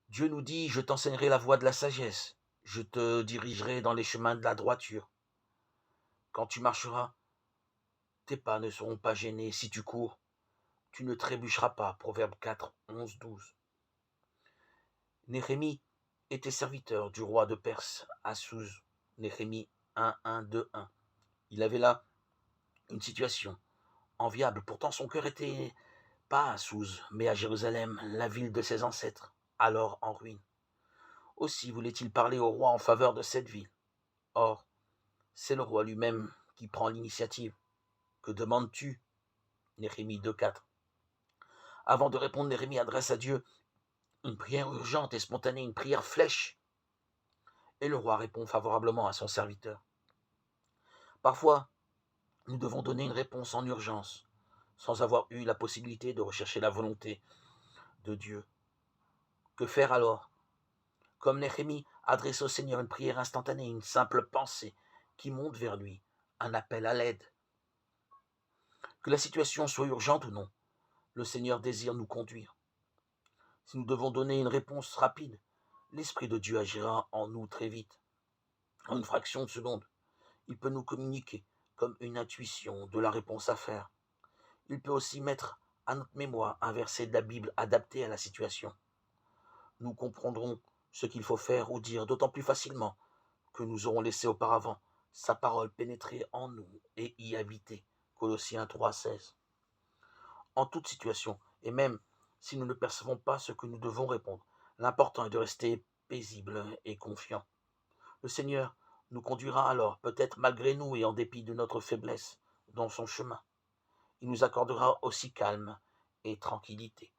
Dieu nous dit, je t'enseignerai la voie de la sagesse, je te dirigerai dans les chemins de la droiture. Quand tu marcheras, tes pas ne seront pas gênés. Si tu cours, tu ne trébucheras pas. Proverbe 4, 11, 12. Néhémie était serviteur du roi de Perse, Assouze. Néhémie 1, 1, 2, 1. Il avait là une situation enviable. Pourtant, son cœur était pas à Sousse, mais à Jérusalem, la ville de ses ancêtres, alors en ruine. Aussi voulait-il parler au roi en faveur de cette ville. Or, c'est le roi lui-même qui prend l'initiative. Que demandes-tu? Néhémie 2,4. Avant de répondre, Néhémie adresse à Dieu une prière urgente et spontanée, une prière flèche. Et le roi répond favorablement à son serviteur. Parfois, nous devons donner une réponse en urgence, sans avoir eu la possibilité de rechercher la volonté de Dieu. Que faire alors? Comme Néhémie adresse au Seigneur une prière instantanée, une simple pensée qui monte vers lui, un appel à l'aide. Que la situation soit urgente ou non, le Seigneur désire nous conduire. Si nous devons donner une réponse rapide, l'Esprit de Dieu agira en nous très vite. En une fraction de seconde, il peut nous communiquer comme une intuition de la réponse à faire. Il peut aussi mettre à notre mémoire un verset de la Bible adapté à la situation. Nous comprendrons ce qu'il faut faire ou dire d'autant plus facilement que nous aurons laissé auparavant sa parole pénétrer en nous et y habiter. Colossiens 3,16. En toute situation, et même si nous ne percevons pas ce que nous devons répondre, l'important est de rester paisible et confiant. Le Seigneur nous conduira alors, peut-être malgré nous et en dépit de notre faiblesse, dans son chemin. Il nous accordera aussi calme et tranquillité.